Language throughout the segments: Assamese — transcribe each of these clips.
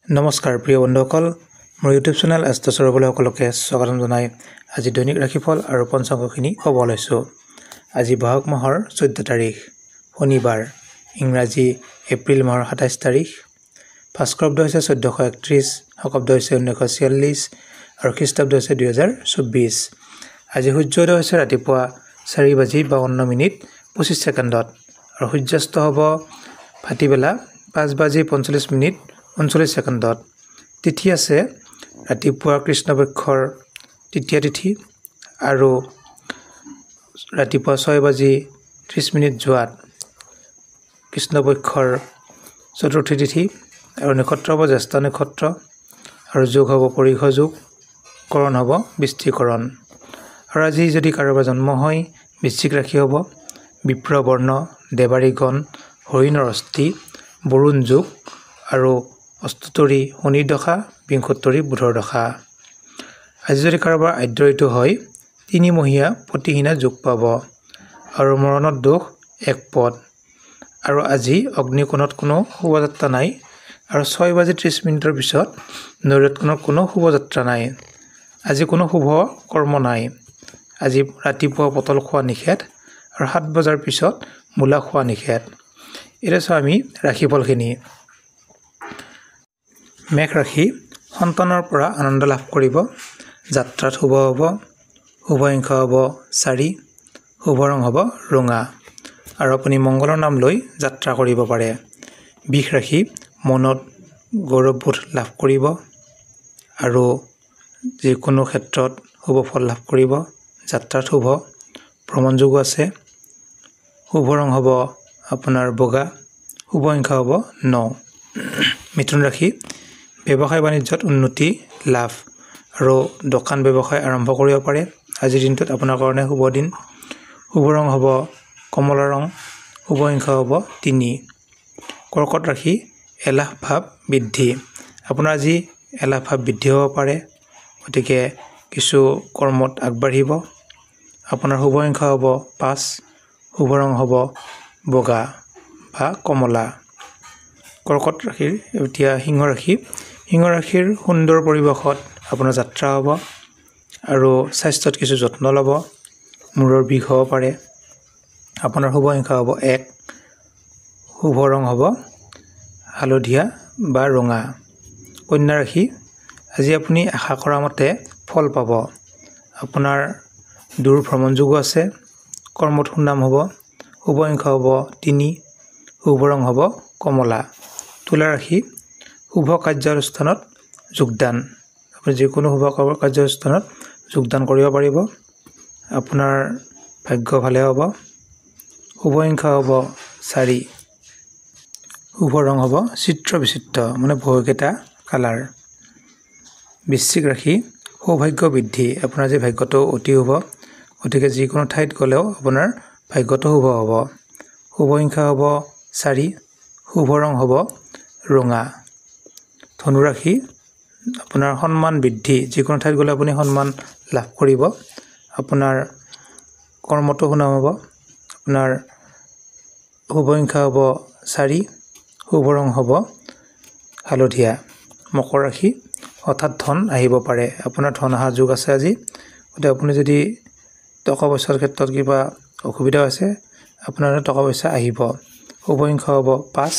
নমস্কাৰ প্ৰিয় বন্ধুসকল, মোৰ ইউটিউব চেনেল এষ্ট্ৰছৰবলৈ সকলোকে স্বাগতম জনাই আজি দৈনিক ৰাশিফল আৰু পঞ্চাংগখিনি ক'ব লৈছোঁ। আজি বহাগ মাহৰ 14 তাৰিখ শনিবাৰ, ইংৰাজী এপ্ৰিল মাহৰ 27 তাৰিখ। ভাস্কৰাব্দ হৈছে 1431, শকাব্দ হৈছে 1946 আৰু খ্ৰীষ্টাব্দ হৈছে 2024। আজি সূৰ্যোদয় হৈছে ৰাতিপুৱা 4:52:25 আৰু সূৰ্যাস্ত হ'ব ভাটিবেলা 5:45:39 তিথি আছে ৰাতিপুৱা কৃষ্ণপক্ষৰ তৃতীয়া তিথি আৰু ৰাতিপুৱা 6:30 যোৱাত কৃষ্ণপক্ষৰ চতুৰ্থী তিথি আৰু নক্ষত্ৰ হ'ব জ্যেষ্ঠ নক্ষত্ৰ আৰু যোগ হ'ব পৰীক্ষ যোগ, কৰণ হ'ব বৃষ্টিকৰণ। আৰু আজি যদি কাৰোবাৰ জন্ম হয় বৃশ্চিক ৰাশি হ'ব বিপ্ৰ বৰ্ণ, দেৱাৰীগণ, হৰিণৰ অস্থি, বৰুণ যোগ আৰু অষ্টতৰী শনিৰ দশা, বিংশোত্তৰী বুধৰ দশা। আজি যদি কাৰোবাৰ আদ্য ঋতু হয় 3 মহীয়া প্ৰতিহীনা যোগ পাব আৰু মৰণত দোষ 1 পদ। আৰু আজি অগ্নিকোণত কোনো শুভযাত্ৰা নাই আৰু 6:30 পিছত নৈৰৎকোণত কোনো শুভযাত্ৰা নাই। আজি কোনো শুভ কৰ্ম নাই। আজি ৰাতিপুৱা পটল খোৱা নিষেধ আৰু 7 বজাৰ পিছত মূলা খোৱা নিষেধ। এতিয়া চাওঁ আমি ৰাশিফলখিনি। মেঘ ৰাশি, সন্তানৰ পৰা আনন্দ লাভ কৰিব, যাত্ৰাত শুভ হ'ব, শুভ সংখ্যা হ'ব 4, শুভ ৰং হ'ব ৰঙা আৰু আপুনি মংগলৰ নাম লৈ যাত্ৰা কৰিব পাৰে। বৃষ ৰাশি, মনত গৌৰৱবোধ লাভ কৰিব আৰু যিকোনো ক্ষেত্ৰত শুভ ফল লাভ কৰিব, যাত্ৰাত শুভ, ভ্ৰমণ যোগো আছে, শুভ ৰং হ'ব আপোনাৰ বগা, শুভ সংখ্যা হ'ব 9। মিথুন ৰাশি, ব্যৱসায় বাণিজ্যত উন্নতি লাভ আৰু দোকান ব্যৱসায় আৰম্ভ কৰিব পাৰে। আজিৰ দিনটোত আপোনাৰ কাৰণে শুভ দিন। শুভ ৰং হ'ব কমলা ৰং, শুভ সংখ্যা হ'ব 3। কৰ্কট ৰাশি, এলাহ ভাৱ বৃদ্ধি। আপোনাৰ আজি এলাহ ভাৱ বৃদ্ধি হ'ব পাৰে, গতিকে কিছু কৰ্মত আগবাঢ়িব। আপোনাৰ শুভ সংখ্যা হ'ব 5, শুভ ৰং হ'ব বগা বা কমলা। কৰ্কট ৰাশিৰ এতিয়া সিংহ ৰাশি, সিংহ ৰাশিৰ সুন্দৰ পৰিৱেশত আপোনাৰ যাত্ৰা হ'ব আৰু স্বাস্থ্যত কিছু যত্ন ল'ব, মূৰৰ বিষ হ'ব পাৰে। আপোনাৰ শুভ সংখ্যা হ'ব 1, শুভ ৰং হ'ব হালধীয়া বা ৰঙা। কন্যা ৰাশি, আজি আপুনি আশা কৰা মতে ফল পাব। আপোনাৰ দূৰ ভ্ৰমণ যোগো আছে, কৰ্মত সুনাম হ'ব, শুভ সংখ্যা হ'ব 3, শুভ ৰং হ'ব কমলা। তুলা ৰাশি, শুভ কাৰ্যানুষ্ঠানত যোগদান। আপুনি যিকোনো শুভ কাৰ্যানুষ্ঠানত যোগদান কৰিব পাৰিব। আপোনাৰ ভাগ্য ভালে হ'ব, শুভ সংখ্যা হ'ব 4, শুভ ৰং হ'ব চিত্ৰ বিচিত্ৰ মানে বহুকেইটা কালাৰ। বৃশ্চিক ৰাশি, সৌভাগ্য বৃদ্ধি। আপোনাৰ যি ভাগ্যটো অতি শুভ, গতিকে যিকোনো ঠাইত গ'লেও আপোনাৰ ভাগ্যটো শুভ হ'ব। শুভ সংখ্যা হ'ব 4, শুভ ৰং হ'ব ৰঙা। ধনু ৰাশি, আপোনাৰ সন্মান বৃদ্ধি, যিকোনো ঠাইত গ'লে আপুনি সন্মান লাভ কৰিব। আপোনাৰ কৰ্মটো সুনাম হ'ব। আপোনাৰ শুভ সংখ্যা হ'ব 4, শুভ ৰং হ'ব হালধীয়া। মকৰ ৰাশি, হঠাৎ ধন আহিব পাৰে। আপোনাৰ ধন অহা যোগ আছে আজি, গতিকে আপুনি যদি টকা পইচাৰ ক্ষেত্ৰত কিবা অসুবিধা আছে আপোনাৰ টকা পইচা আহিব। শুভ সংখ্যা হ'ব 5,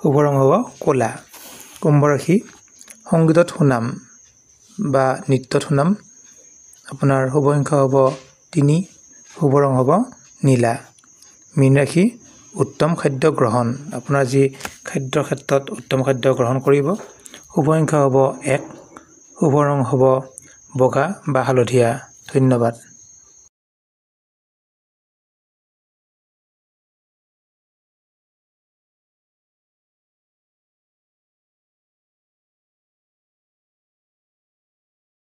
শুভ ৰং হ'ব ক'লা। কুম্ভ ৰাশি, সংগীতত সুনাম বা নৃত্যত সুনাম। আপোনাৰ শুভ সংখ্যা হ'ব 3, শুভ ৰং হ'ব নীলা। মীন ৰাশি, উত্তম খাদ্য গ্ৰহণ। আপোনাৰ যি খাদ্যৰ ক্ষেত্ৰত উত্তম খাদ্য গ্ৰহণ কৰিব। শুভ সংখ্যা হ'ব 1, শুভ ৰং হ'ব বগা বা হালধীয়া। ধন্যবাদ।